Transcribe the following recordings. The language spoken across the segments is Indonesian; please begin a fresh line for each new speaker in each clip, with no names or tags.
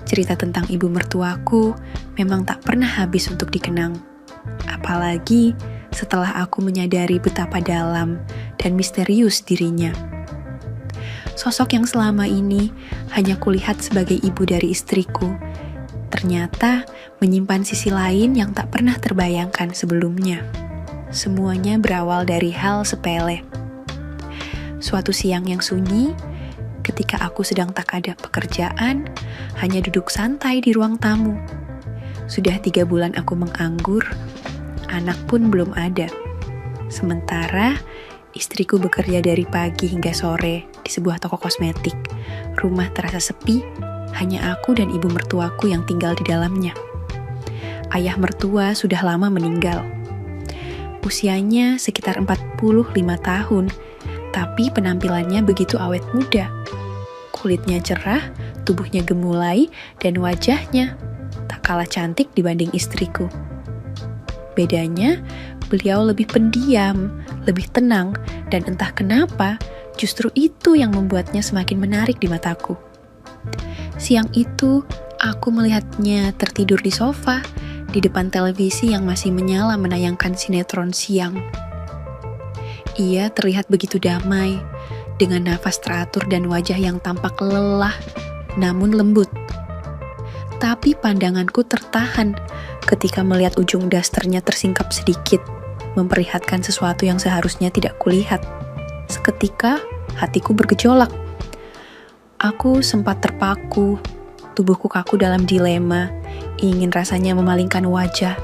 Cerita tentang ibu mertuaku memang tak pernah habis untuk dikenang. Apalagi setelah aku menyadari betapa dalam dan misterius dirinya. Sosok yang selama ini hanya kulihat sebagai ibu dari istriku, ternyata menyimpan sisi lain yang tak pernah terbayangkan sebelumnya. Semuanya berawal dari hal sepele. Suatu siang yang sunyi, ketika aku sedang tak ada pekerjaan, hanya duduk santai di ruang tamu. Sudah 3 bulan aku menganggur, anak pun belum ada. Sementara istriku bekerja dari pagi hingga sore di sebuah toko kosmetik. Rumah terasa sepi, hanya aku dan ibu mertuaku yang tinggal di dalamnya. Ayah mertua sudah lama meninggal. Usianya sekitar 45 tahun, tapi penampilannya begitu awet muda. Kulitnya cerah, tubuhnya gemulai, dan wajahnya tak kalah cantik dibanding istriku. Bedanya, beliau lebih pendiam, lebih tenang, dan entah kenapa, justru itu yang membuatnya semakin menarik di mataku. Siang itu, aku melihatnya tertidur di sofa, di depan televisi yang masih menyala menayangkan sinetron siang. Ia terlihat begitu damai, dengan nafas teratur dan wajah yang tampak lelah, namun lembut. Tapi pandanganku tertahan ketika melihat ujung dasternya tersingkap sedikit, memperlihatkan sesuatu yang seharusnya tidak kulihat. Seketika, hatiku bergejolak. Aku sempat terpaku, tubuhku kaku dalam dilema, ingin rasanya memalingkan wajah,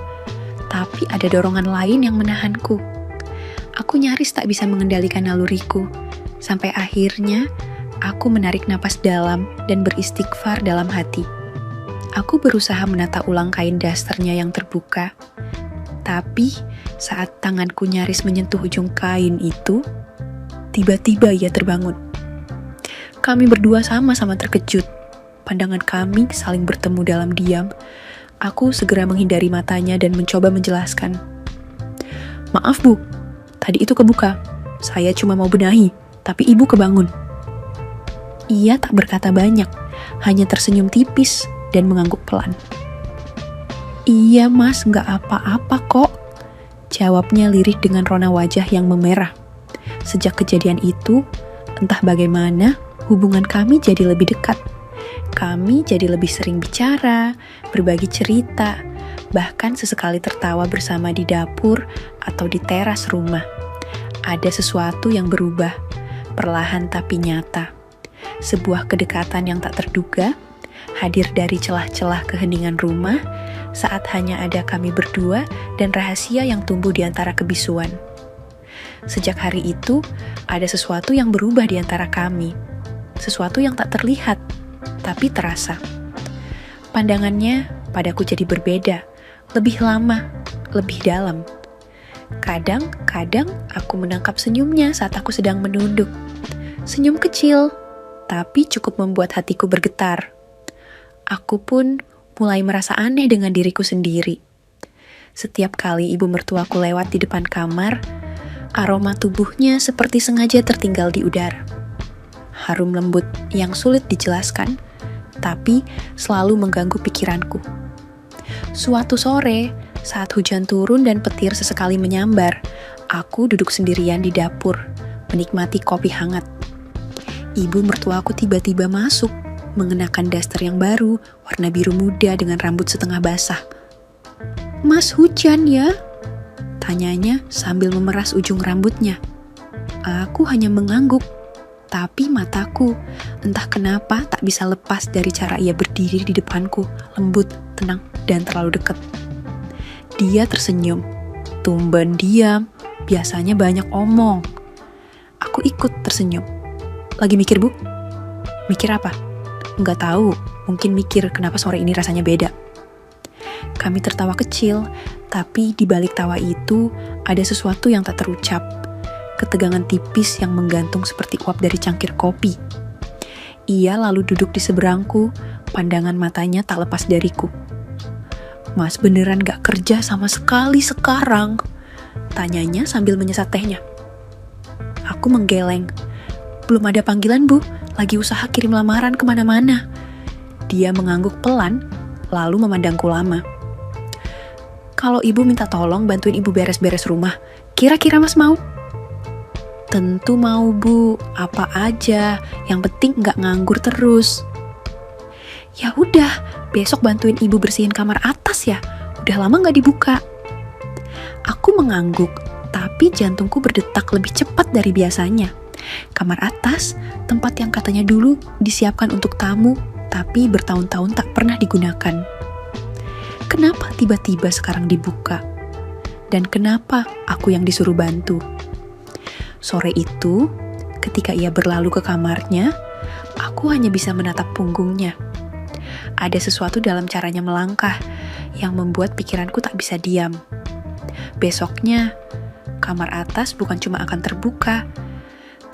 tapi ada dorongan lain yang menahanku. Aku nyaris tak bisa mengendalikan naluriku, sampai akhirnya aku menarik napas dalam dan beristighfar dalam hati. Aku berusaha menata ulang kain dasternya yang terbuka, tapi saat tanganku nyaris menyentuh ujung kain itu, tiba-tiba ia terbangun. Kami berdua sama-sama terkejut. Pandangan kami saling bertemu dalam diam. Aku segera menghindari matanya dan mencoba menjelaskan. Maaf bu, tadi itu kebuka. Saya cuma mau benahi, tapi ibu kebangun. Ia tak berkata banyak, hanya tersenyum tipis dan mengangguk pelan. Iya mas, gak apa-apa kok, jawabnya lirih dengan rona wajah yang memerah. Sejak kejadian itu, entah bagaimana, hubungan kami jadi lebih dekat. Kami jadi lebih sering bicara, berbagi cerita, bahkan sesekali tertawa bersama di dapur atau di teras rumah. Ada sesuatu yang berubah, perlahan tapi nyata. Sebuah kedekatan yang tak terduga, hadir dari celah-celah keheningan rumah, saat hanya ada kami berdua dan rahasia yang tumbuh di antara kebisuan. Sejak hari itu, ada sesuatu yang berubah di antara kami. Sesuatu yang tak terlihat, tapi terasa. Pandangannya padaku jadi berbeda, lebih lama, lebih dalam. Kadang-kadang aku menangkap senyumnya saat aku sedang menunduk. Senyum kecil, tapi cukup membuat hatiku bergetar. Aku pun mulai merasa aneh dengan diriku sendiri. Setiap kali ibu mertuaku lewat di depan kamar, aroma tubuhnya seperti sengaja tertinggal di udara. Harum lembut yang sulit dijelaskan, tapi selalu mengganggu pikiranku. Suatu sore, saat hujan turun dan petir sesekali menyambar, aku duduk sendirian di dapur, menikmati kopi hangat. Ibu mertuaku tiba-tiba masuk, mengenakan daster yang baru, warna biru muda dengan rambut setengah basah. Mas hujan ya? Tanyanya sambil memeras ujung rambutnya. Aku hanya mengangguk, tapi mataku entah kenapa tak bisa lepas dari cara ia berdiri di depanku, lembut, tenang, dan terlalu dekat. Dia tersenyum, tumben diam, biasanya banyak omong. Aku ikut tersenyum. Lagi mikir bu? Mikir apa? Nggak tahu, mungkin mikir kenapa sore ini rasanya beda. Kami tertawa kecil, tapi di balik tawa itu ada sesuatu yang tak terucap. Ketegangan tipis yang menggantung seperti uap dari cangkir kopi. Ia lalu duduk di seberangku, pandangan matanya tak lepas dariku. Mas beneran gak kerja sama sekali sekarang? Tanyanya sambil menyesat tehnya. Aku menggeleng. Belum ada panggilan bu, lagi usaha kirim lamaran kemana-mana. Dia mengangguk pelan, lalu memandangku lama. Kalau ibu minta tolong bantuin ibu beres-beres rumah, kira-kira mas mau? Tentu mau bu, apa aja, yang penting nggak nganggur terus. Ya udah, besok bantuin ibu bersihin kamar atas ya, udah lama nggak dibuka. Aku mengangguk, tapi jantungku berdetak lebih cepat dari biasanya. Kamar atas, tempat yang katanya dulu disiapkan untuk tamu, tapi bertahun-tahun tak pernah digunakan. Kenapa tiba-tiba sekarang dibuka? Dan kenapa aku yang disuruh bantu? Sore itu, ketika ia berlalu ke kamarnya, aku hanya bisa menatap punggungnya. Ada sesuatu dalam caranya melangkah yang membuat pikiranku tak bisa diam. Besoknya, kamar atas bukan cuma akan terbuka,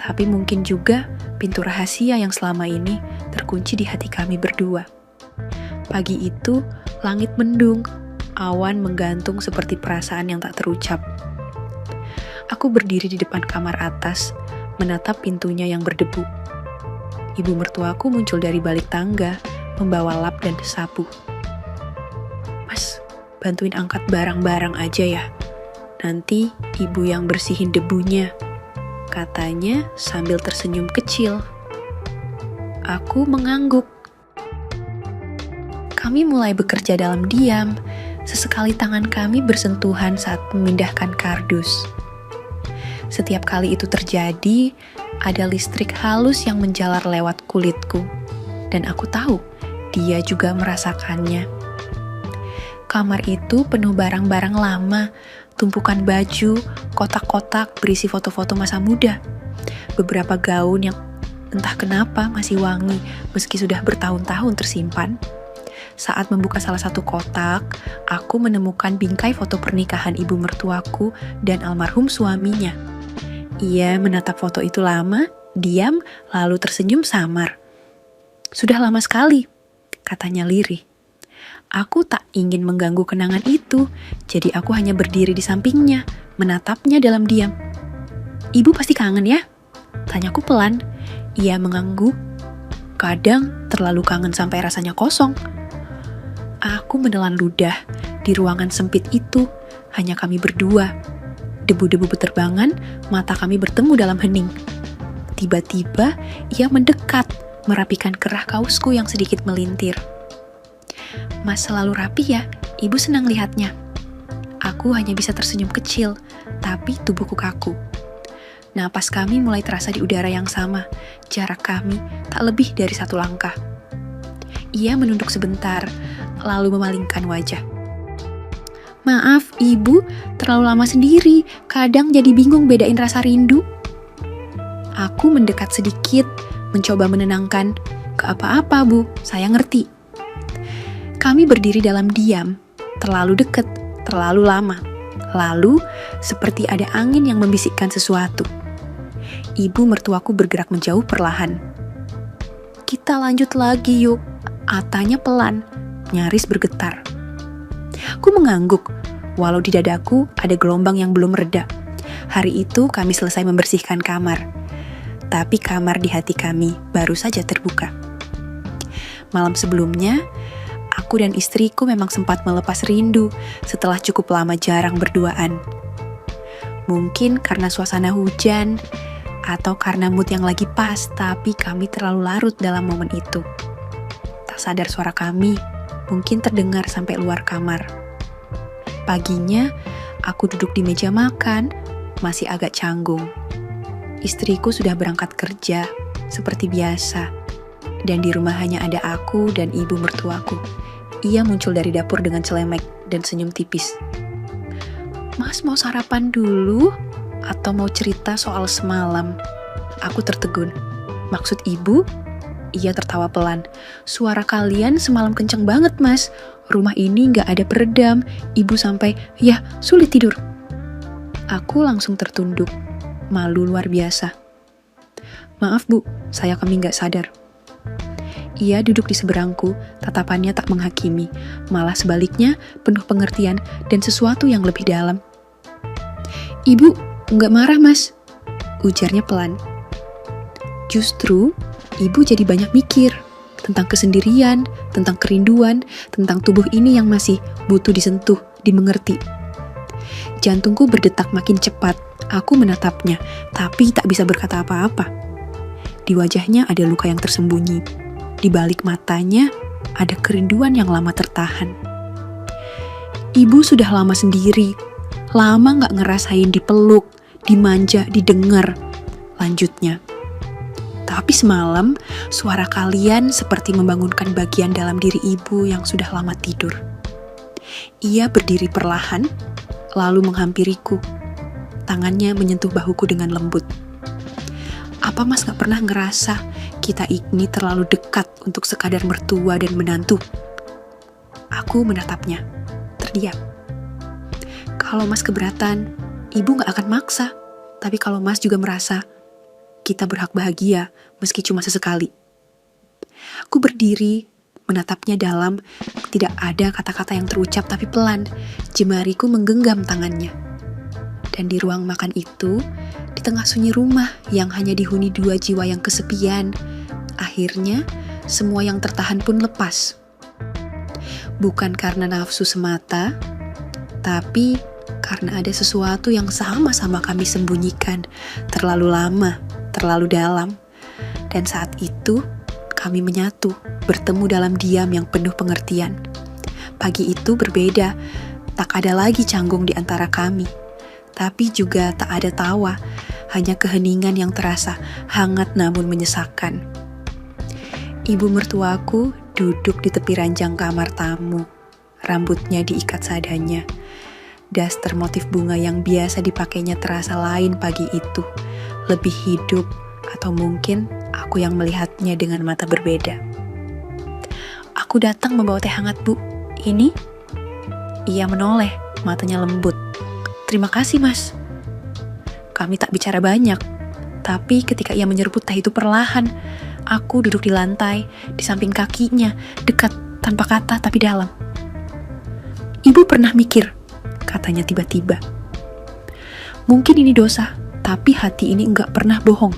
tapi mungkin juga pintu rahasia yang selama ini terkunci di hati kami berdua. Pagi itu, langit mendung, awan menggantung seperti perasaan yang tak terucap. Aku berdiri di depan kamar atas, menatap pintunya yang berdebu. Ibu mertuaku muncul dari balik tangga, membawa lap dan sapu. Mas, bantuin angkat barang-barang aja ya. Nanti ibu yang bersihin debunya, katanya sambil tersenyum kecil. Aku mengangguk. Kami mulai bekerja dalam diam. Sesekali tangan kami bersentuhan saat memindahkan kardus. Setiap kali itu terjadi, ada listrik halus yang menjalar lewat kulitku. Dan aku tahu, dia juga merasakannya. Kamar itu penuh barang-barang lama, tumpukan baju, kotak-kotak berisi foto-foto masa muda. Beberapa gaun yang entah kenapa masih wangi meski sudah bertahun-tahun tersimpan. Saat membuka salah satu kotak, aku menemukan bingkai foto pernikahan ibu mertuaku dan almarhum suaminya. Ia menatap foto itu lama, diam, lalu tersenyum samar. Sudah lama sekali, katanya lirih. Aku tak ingin mengganggu kenangan itu, jadi aku hanya berdiri di sampingnya, menatapnya dalam diam. Ibu pasti kangen ya? Tanyaku pelan. Ia mengangguk. Kadang terlalu kangen sampai rasanya kosong. Aku menelan ludah. Di ruangan sempit itu, hanya kami berdua. Debu-debu beterbangan, mata kami bertemu dalam hening. Tiba-tiba, ia mendekat, merapikan kerah kausku yang sedikit melintir. Mas selalu rapi ya, ibu senang lihatnya. Aku hanya bisa tersenyum kecil, tapi tubuhku kaku. Napas kami mulai terasa di udara yang sama, jarak kami tak lebih dari 1 langkah. Ia menunduk sebentar, lalu memalingkan wajah. Maaf, ibu, terlalu lama sendiri, kadang jadi bingung bedain rasa rindu. Aku mendekat sedikit, mencoba menenangkan. Gak apa-apa bu, saya ngerti. Kami berdiri dalam diam, terlalu dekat, terlalu lama. Lalu, seperti ada angin yang membisikkan sesuatu. Ibu mertuaku bergerak menjauh perlahan. Kita lanjut lagi yuk, katanya pelan, nyaris bergetar. Aku mengangguk, walau di dadaku ada gelombang yang belum reda. Hari itu kami selesai membersihkan kamar. Tapi kamar di hati kami baru saja terbuka. Malam sebelumnya, aku dan istriku memang sempat melepas rindu setelah cukup lama jarang berduaan. Mungkin karena suasana hujan, atau karena mood yang lagi pas, tapi kami terlalu larut dalam momen itu. Tak sadar suara kami mungkin terdengar sampai luar kamar. Paginya, aku duduk di meja makan, masih agak canggung. Istriku sudah berangkat kerja, seperti biasa. Dan di rumah hanya ada aku dan ibu mertuaku. Ia muncul dari dapur dengan celemek dan senyum tipis. Mas mau sarapan dulu? Atau mau cerita soal semalam? Aku tertegun. Maksud ibu? Ia tertawa pelan. Suara kalian semalam kenceng banget mas. Rumah ini gak ada peredam. Ibu sampai, ya sulit tidur. Aku langsung tertunduk. Malu luar biasa. Maaf bu, kami gak sadar. Ia duduk di seberangku, tatapannya tak menghakimi. Malah sebaliknya, penuh pengertian dan sesuatu yang lebih dalam. Ibu, nggak marah mas, ujarnya pelan. Justru, ibu jadi banyak mikir, tentang kesendirian, tentang kerinduan, tentang tubuh ini yang masih butuh disentuh, dimengerti. Jantungku berdetak makin cepat. Aku menatapnya, tapi tak bisa berkata apa-apa. Di wajahnya ada luka yang tersembunyi. Di balik matanya ada kerinduan yang lama tertahan. Ibu sudah lama sendiri, lama gak ngerasain dipeluk, dimanja, didengar. Lanjutnya. Tapi semalam, suara kalian seperti membangunkan bagian dalam diri ibu yang sudah lama tidur. Ia berdiri perlahan, lalu menghampiriku. Tangannya menyentuh bahuku dengan lembut. Apa Mas gak pernah ngerasa kita ini terlalu dekat untuk sekadar mertua dan menantu? Aku menatapnya, terdiam. Kalau Mas keberatan, ibu gak akan maksa. Tapi kalau Mas juga merasa kita berhak bahagia meski cuma sesekali. Aku berdiri, menatapnya dalam, tidak ada kata-kata yang terucap tapi pelan. Jemariku menggenggam tangannya. Dan di ruang makan itu, di tengah sunyi rumah yang hanya dihuni 2 jiwa yang kesepian, akhirnya semua yang tertahan pun lepas. Bukan karena nafsu semata, tapi karena ada sesuatu yang sama-sama kami sembunyikan terlalu lama, terlalu dalam. Dan saat itu, kami menyatu, bertemu dalam diam yang penuh pengertian. Pagi itu berbeda, tak ada lagi canggung di antara kami. Tapi juga tak ada tawa, hanya keheningan yang terasa hangat namun menyesakkan. Ibu mertuaku duduk di tepi ranjang kamar tamu. Rambutnya diikat seadanya. Daster motif bunga yang biasa dipakainya terasa lain pagi itu. Lebih hidup, atau mungkin aku yang melihatnya dengan mata berbeda. Aku datang membawa teh hangat, Bu. Ini? Ia menoleh, matanya lembut. Terima kasih, Mas. Kami tak bicara banyak, tapi ketika ia menyeruput teh itu perlahan, aku duduk di lantai, di samping kakinya, dekat, tanpa kata tapi dalam. Ibu pernah mikir, katanya tiba-tiba. Mungkin ini dosa, tapi hati ini enggak pernah bohong.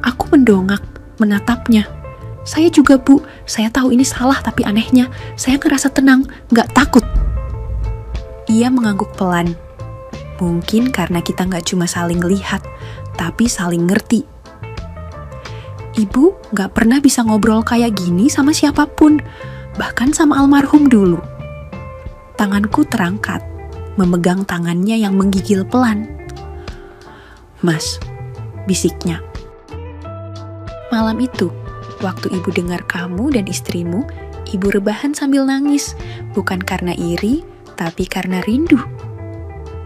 Aku mendongak, menatapnya. Saya juga, Bu. Saya tahu ini salah, tapi anehnya, saya ngerasa tenang, enggak takut. Ia mengangguk pelan. Mungkin karena kita enggak cuma saling lihat, tapi saling ngerti. Ibu enggak pernah bisa ngobrol kayak gini sama siapapun, bahkan sama almarhum dulu. Tanganku terangkat, memegang tangannya yang menggigil pelan. Mas, bisiknya. Malam itu, waktu ibu dengar kamu dan istrimu, ibu rebahan sambil nangis, bukan karena iri, tapi karena rindu.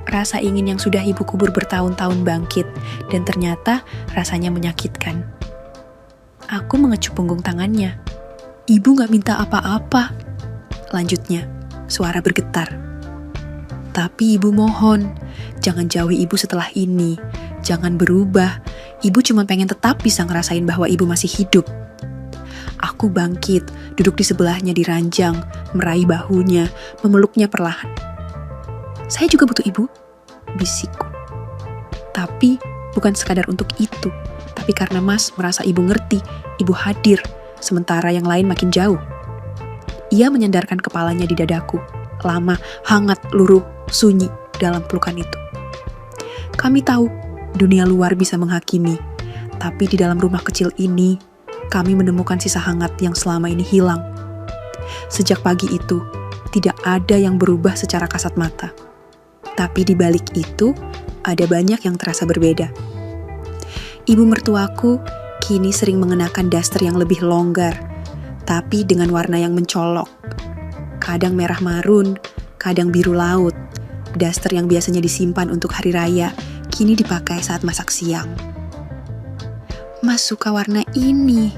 Rasa ingin yang sudah ibu kubur bertahun-tahun bangkit, dan ternyata rasanya menyakitkan. Aku mengecup punggung tangannya. Ibu gak minta apa-apa. Lanjutnya, suara bergetar. Tapi ibu mohon, jangan jauhi ibu setelah ini. Jangan berubah. Ibu cuma pengen tetap bisa ngerasain bahwa ibu masih hidup. Aku bangkit, duduk di sebelahnya di ranjang, meraih bahunya, memeluknya perlahan. Saya juga butuh ibu, bisikku. Tapi bukan sekadar untuk itu, tapi karena Mas merasa ibu ngerti, ibu hadir, sementara yang lain makin jauh. Ia menyandarkan kepalanya di dadaku, lama, hangat, luruh, sunyi dalam pelukan itu. Kami tahu, dunia luar bisa menghakimi, tapi di dalam rumah kecil ini, kami menemukan sisa hangat yang selama ini hilang. Sejak pagi itu, tidak ada yang berubah secara kasat mata. Tapi di balik itu, ada banyak yang terasa berbeda. Ibu mertuaku kini sering mengenakan daster yang lebih longgar, tapi dengan warna yang mencolok. Kadang merah marun, kadang biru laut. Daster yang biasanya disimpan untuk hari raya, kini dipakai saat masak siang. Mas suka warna ini,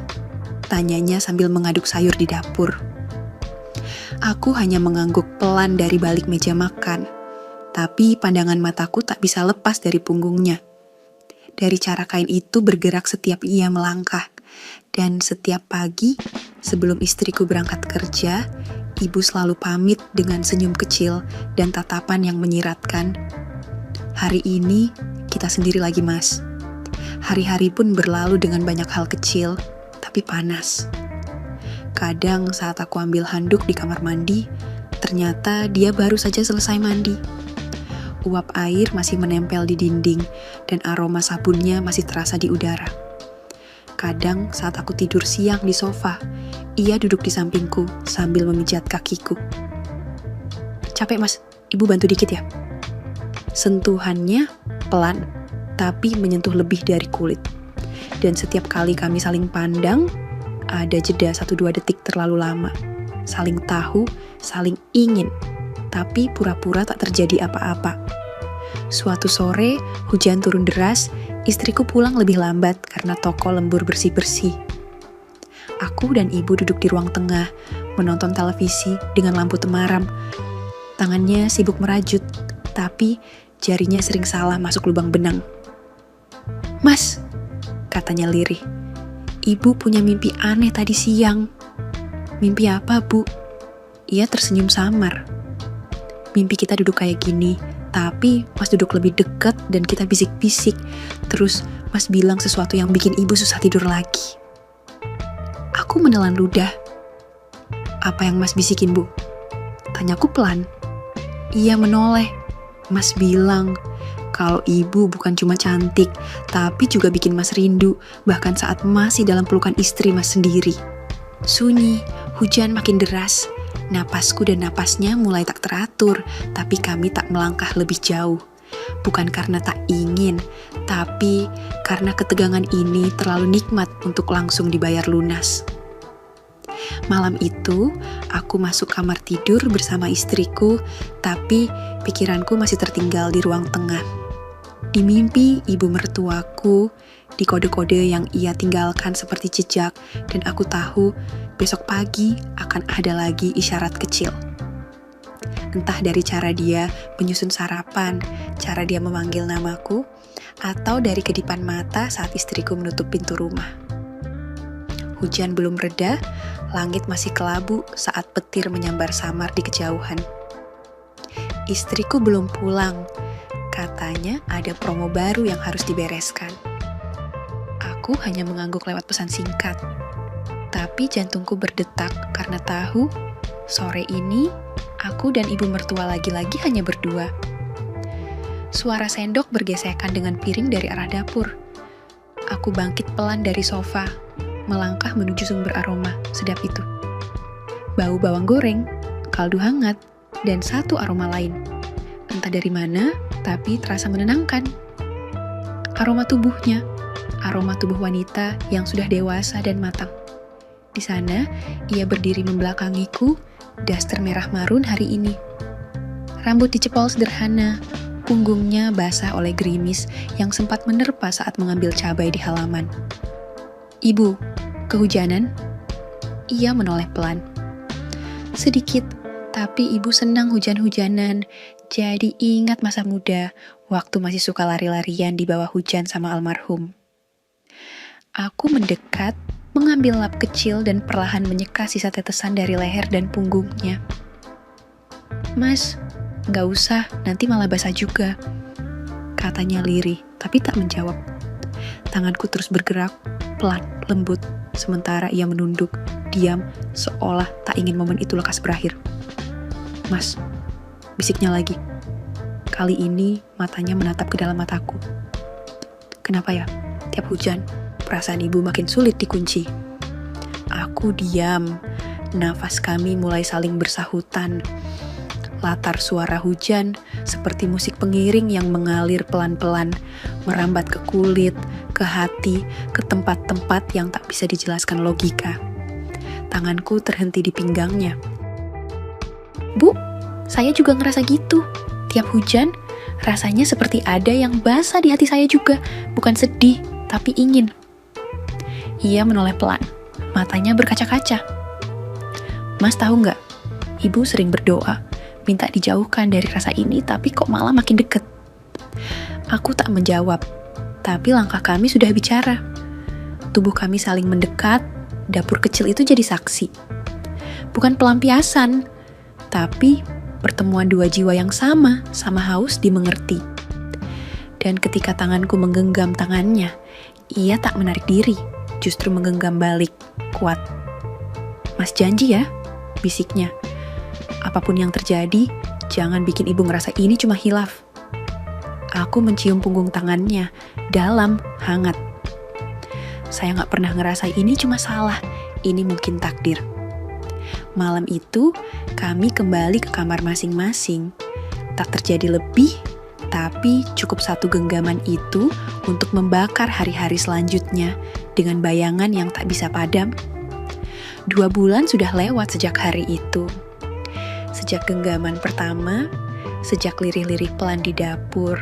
tanyanya sambil mengaduk sayur di dapur. Aku hanya mengangguk pelan dari balik meja makan. Tapi pandangan mataku tak bisa lepas dari punggungnya. Dari cara kain itu bergerak setiap ia melangkah. Dan setiap pagi, sebelum istriku berangkat kerja, ibu selalu pamit dengan senyum kecil dan tatapan yang menyiratkan. Hari ini, kita sendiri lagi, Mas. Hari-hari pun berlalu dengan banyak hal kecil, tapi panas. Kadang saat aku ambil handuk di kamar mandi, ternyata dia baru saja selesai mandi. Uap air masih menempel di dinding dan aroma sabunnya masih terasa di udara. Kadang saat aku tidur siang di sofa, ia duduk di sampingku sambil memijat kakiku. Capek mas, ibu bantu dikit ya. Sentuhannya pelan, tapi menyentuh lebih dari kulit. Dan setiap kali kami saling pandang, ada jeda 1-2 detik terlalu lama. Saling tahu, saling ingin, tapi pura-pura tak terjadi apa-apa. Suatu sore, hujan turun deras, istriku pulang lebih lambat karena toko lembur bersih-bersih. Aku dan ibu duduk di ruang tengah, menonton televisi dengan lampu temaram. Tangannya sibuk merajut, tapi jarinya sering salah masuk lubang benang. Mas, katanya lirih, ibu punya mimpi aneh tadi siang. Mimpi apa, Bu? Ia tersenyum samar. Mimpi kita duduk kayak gini, tapi Mas duduk lebih dekat dan kita bisik-bisik. Terus Mas bilang sesuatu yang bikin ibu susah tidur lagi. Aku menelan ludah. Apa yang Mas bisikin, Bu? Tanyaku pelan. Ia menoleh. Mas bilang kalau ibu bukan cuma cantik, tapi juga bikin Mas rindu, bahkan saat masih dalam pelukan istri Mas sendiri. Sunyi, hujan makin deras. Napasku dan napasnya mulai tak teratur, tapi kami tak melangkah lebih jauh. Bukan karena tak ingin, tapi karena ketegangan ini terlalu nikmat untuk langsung dibayar lunas. Malam itu, aku masuk kamar tidur bersama istriku, tapi pikiranku masih tertinggal di ruang tengah. Di mimpi ibu mertuaku, di kode-kode yang ia tinggalkan seperti jejak, dan aku tahu besok pagi akan ada lagi isyarat kecil. Entah dari cara dia menyusun sarapan, cara dia memanggil namaku, atau dari kedipan mata saat istriku menutup pintu rumah. Hujan belum reda, langit masih kelabu saat petir menyambar samar di kejauhan. Istriku belum pulang, katanya ada promo baru yang harus dibereskan. Aku hanya mengangguk lewat pesan singkat. Tapi jantungku berdetak karena tahu sore ini aku dan ibu mertua lagi-lagi hanya berdua. Suara sendok bergesekan dengan piring dari arah dapur. Aku bangkit pelan dari sofa, melangkah menuju sumber aroma sedap itu. Bau bawang goreng, kaldu hangat, dan satu aroma lain. Entah dari mana, tapi terasa menenangkan. Aroma tubuhnya, aroma tubuh wanita yang sudah dewasa dan matang. Di sana, ia berdiri membelakangiku, daster merah marun hari ini. Rambut dicepol sederhana, punggungnya basah oleh gerimis yang sempat menerpa saat mengambil cabai di halaman. Ibu, kehujanan? Ia menoleh pelan. Sedikit, tapi ibu senang hujan-hujanan, jadi ingat masa muda, waktu masih suka lari-larian di bawah hujan sama almarhum. Aku mendekat, mengambil lap kecil dan perlahan menyeka sisa tetesan dari leher dan punggungnya. Mas, gak usah, nanti malah basah juga, katanya lirih, tapi tak menjawab. Tanganku terus bergerak, pelan, lembut, sementara ia menunduk, diam, seolah tak ingin momen itu lekas berakhir. Mas, bisiknya lagi. Kali ini matanya menatap ke dalam mataku. Kenapa ya? Tiap hujan, perasaan ibu makin sulit dikunci. Aku diam, nafas kami mulai saling bersahutan. Latar suara hujan seperti musik pengiring yang mengalir pelan-pelan, merambat ke kulit, ke hati, ke tempat-tempat yang tak bisa dijelaskan logika. Tanganku terhenti di pinggangnya. Bu, saya juga ngerasa gitu. Tiap hujan, rasanya seperti ada yang basah di hati saya juga. Bukan sedih, tapi ingin. Ia menoleh pelan, matanya berkaca-kaca. Mas tahu nggak, ibu sering berdoa, minta dijauhkan dari rasa ini, tapi kok malah makin deket. Aku tak menjawab, tapi langkah kami sudah bicara. Tubuh kami saling mendekat, dapur kecil itu jadi saksi. Bukan pelampiasan, tapi pertemuan dua jiwa yang sama haus dimengerti. Dan ketika tanganku menggenggam tangannya, ia tak menarik diri, justru menggenggam balik, kuat. Mas janji ya, bisiknya. Apapun yang terjadi, jangan bikin ibu ngerasa ini cuma hilaf. Aku mencium punggung tangannya, dalam, hangat. Saya gak pernah ngerasa ini cuma salah, ini mungkin takdir. Malam itu, kami kembali ke kamar masing-masing. Tak terjadi lebih, tapi cukup satu genggaman itu untuk membakar hari-hari selanjutnya dengan bayangan yang tak bisa padam. 2 bulan sudah lewat sejak hari itu. Sejak genggaman pertama, sejak lirih-lirih pelan di dapur,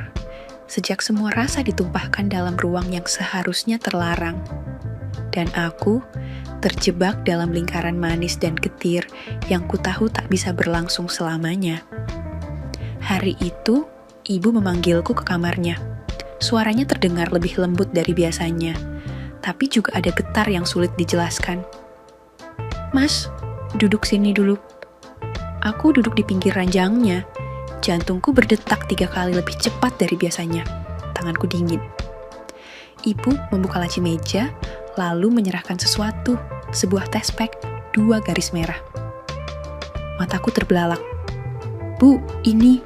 sejak semua rasa ditumpahkan dalam ruang yang seharusnya terlarang. Dan aku terjebak dalam lingkaran manis dan getir yang kutahu tak bisa berlangsung selamanya. Hari itu, ibu memanggilku ke kamarnya. Suaranya terdengar lebih lembut dari biasanya, tapi juga ada getar yang sulit dijelaskan. Mas, duduk sini dulu. Aku duduk di pinggir ranjangnya. Jantungku berdetak 3 kali lebih cepat dari biasanya. Tanganku dingin. Ibu membuka laci meja, lalu menyerahkan sesuatu, sebuah tespek, 2 garis merah. Mataku terbelalak. Bu, ini.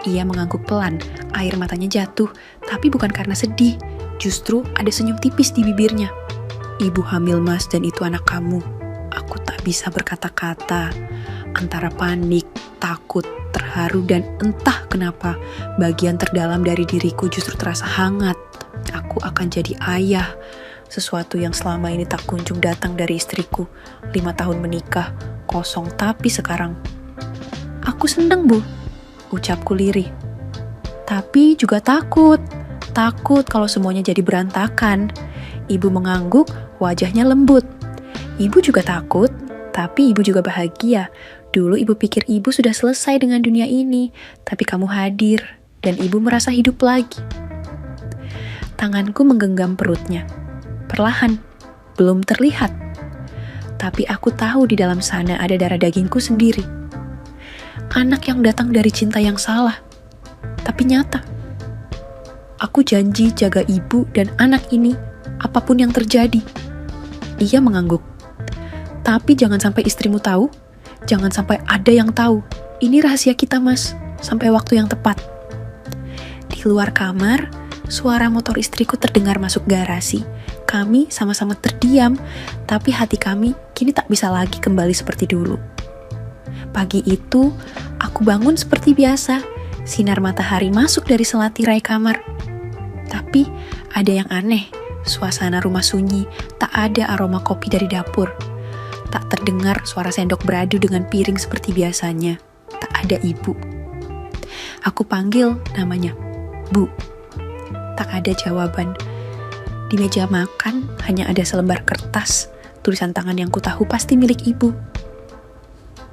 Ia mengangguk pelan, air matanya jatuh, tapi bukan karena sedih. Justru ada senyum tipis di bibirnya. Ibu hamil mas dan itu anak kamu. Aku tak bisa berkata-kata. Antara panik, takut, terharu, dan entah kenapa, bagian terdalam dari diriku justru terasa hangat. Aku akan jadi ayah. Sesuatu yang selama ini tak kunjung datang dari istriku. 5 tahun menikah, kosong tapi sekarang. Aku seneng bu, ucapku lirih. Tapi juga takut. Takut kalau semuanya jadi berantakan. Ibu mengangguk, wajahnya lembut. Ibu juga takut, tapi ibu juga bahagia. Dulu ibu pikir ibu sudah selesai dengan dunia ini, tapi kamu hadir, dan ibu merasa hidup lagi. Tanganku menggenggam perutnya. Perlahan, belum terlihat. Tapi aku tahu di dalam sana ada darah dagingku sendiri. Anak yang datang dari cinta yang salah, tapi nyata. Aku janji jaga ibu dan anak ini, apapun yang terjadi. Ia mengangguk. Tapi jangan sampai istrimu tahu, jangan sampai ada yang tahu. Ini rahasia kita mas, sampai waktu yang tepat. Di luar kamar, suara motor istriku terdengar masuk garasi. Kami sama-sama terdiam, tapi hati kami kini tak bisa lagi kembali seperti dulu. Pagi itu, aku bangun seperti biasa. Sinar matahari masuk dari sela tirai kamar. Tapi ada yang aneh. Suasana rumah sunyi, tak ada aroma kopi dari dapur. Tak terdengar suara sendok beradu dengan piring seperti biasanya. Tak ada ibu. Aku panggil namanya, Bu. Tak ada jawaban. Di meja makan hanya ada selembar kertas, tulisan tangan yang kutahu pasti milik ibu.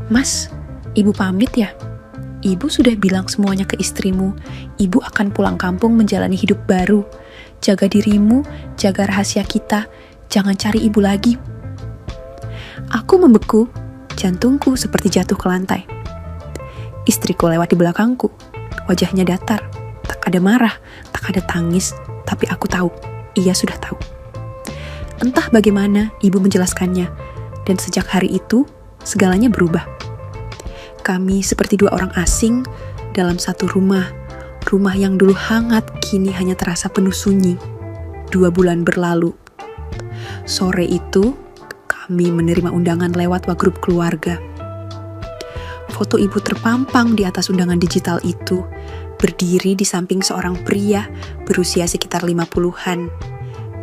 Mas, ibu pamit ya? Ibu sudah bilang semuanya ke istrimu. Ibu akan pulang kampung menjalani hidup baru. Jaga dirimu, jaga rahasia kita. Jangan cari ibu lagi. Aku membeku, jantungku seperti jatuh ke lantai. Istriku lewat di belakangku. Wajahnya datar, tak ada marah, tak ada tangis, tapi aku tahu, ia sudah tahu. Entah bagaimana ibu menjelaskannya, dan sejak hari itu, segalanya berubah. Kami seperti 2 orang asing dalam satu rumah. Rumah yang dulu hangat, kini hanya terasa penuh sunyi. 2 bulan berlalu. Sore itu, kami menerima undangan lewat grup keluarga. Foto ibu terpampang di atas undangan digital itu, berdiri di samping seorang pria berusia sekitar 50-an.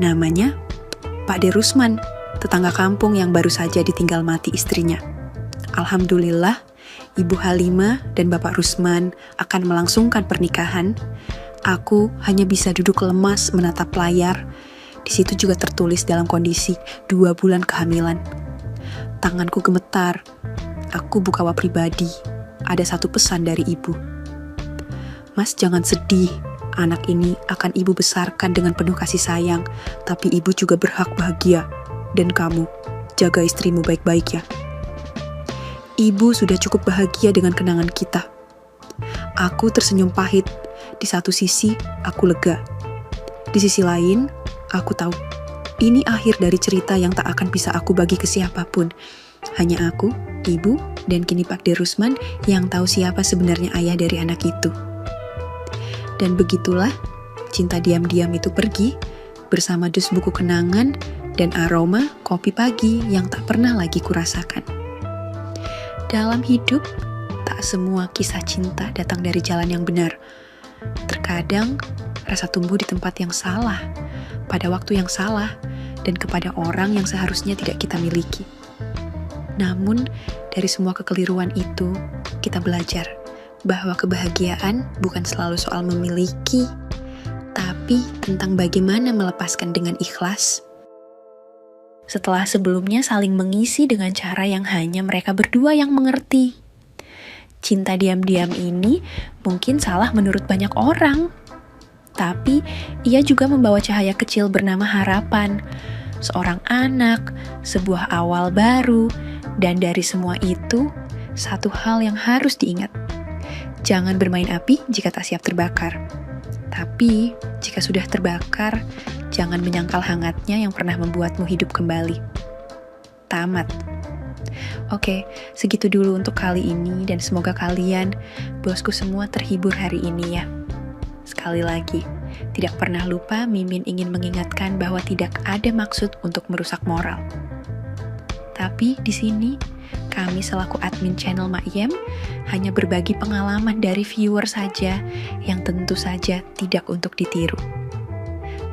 Namanya Pak De Rusman, tetangga kampung yang baru saja ditinggal mati istrinya. Alhamdulillah, Ibu Halimah dan Bapak Rusman akan melangsungkan pernikahan. Aku hanya bisa duduk lemas menatap layar. Di situ juga tertulis dalam kondisi 2 bulan kehamilan. Tanganku gemetar. Aku buka WA pribadi. Ada satu pesan dari ibu. Mas jangan sedih. Anak ini akan ibu besarkan dengan penuh kasih sayang. Tapi ibu juga berhak bahagia. Dan kamu, jaga istrimu baik-baik ya. Ibu sudah cukup bahagia dengan kenangan kita. Aku tersenyum pahit. Di satu sisi, aku lega. Di sisi lain, aku tahu, ini akhir dari cerita yang tak akan bisa aku bagi ke siapapun. Hanya aku, ibu, dan kini Pak De Rusman yang tahu siapa sebenarnya ayah dari anak itu. Dan begitulah, cinta diam-diam itu pergi, bersama dus buku kenangan dan aroma kopi pagi yang tak pernah lagi kurasakan. Dalam hidup, tak semua kisah cinta datang dari jalan yang benar. Terkadang, rasa tumbuh di tempat yang salah, pada waktu yang salah, dan kepada orang yang seharusnya tidak kita miliki. Namun, dari semua kekeliruan itu, kita belajar bahwa kebahagiaan bukan selalu soal memiliki, tapi tentang bagaimana melepaskan dengan ikhlas. Setelah sebelumnya saling mengisi dengan cara yang hanya mereka berdua yang mengerti. Cinta diam-diam ini mungkin salah menurut banyak orang, tapi ia juga membawa cahaya kecil bernama harapan, seorang anak, sebuah awal baru, dan dari semua itu, satu hal yang harus diingat. Jangan bermain api jika tak siap terbakar. Tapi, jika sudah terbakar, jangan menyangkal hangatnya yang pernah membuatmu hidup kembali. Tamat. Oke, segitu dulu untuk kali ini dan semoga kalian, bosku semua terhibur hari ini ya. Sekali lagi, tidak pernah lupa Mimin ingin mengingatkan bahwa tidak ada maksud untuk merusak moral. Tapi di sini, kami selaku admin channel Makyem hanya berbagi pengalaman dari viewer saja yang tentu saja tidak untuk ditiru.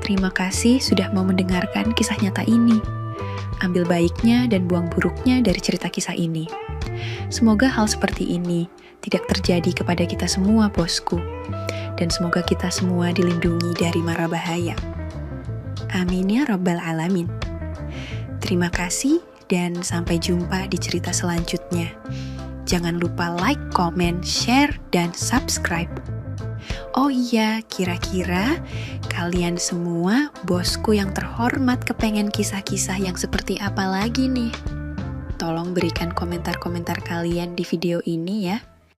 Terima kasih sudah mau mendengarkan kisah nyata ini. Ambil baiknya dan buang buruknya dari cerita kisah ini. Semoga hal seperti ini tidak terjadi kepada kita semua, bosku. Dan semoga kita semua dilindungi dari mara bahaya. Amin ya Rabbal Alamin. Terima kasih dan sampai jumpa di cerita selanjutnya. Jangan lupa like, comment, share, dan subscribe. Oh iya, kira-kira kalian semua, bosku yang terhormat, kepengen kisah-kisah yang seperti apa lagi nih? Tolong berikan komentar-komentar kalian di video ini ya.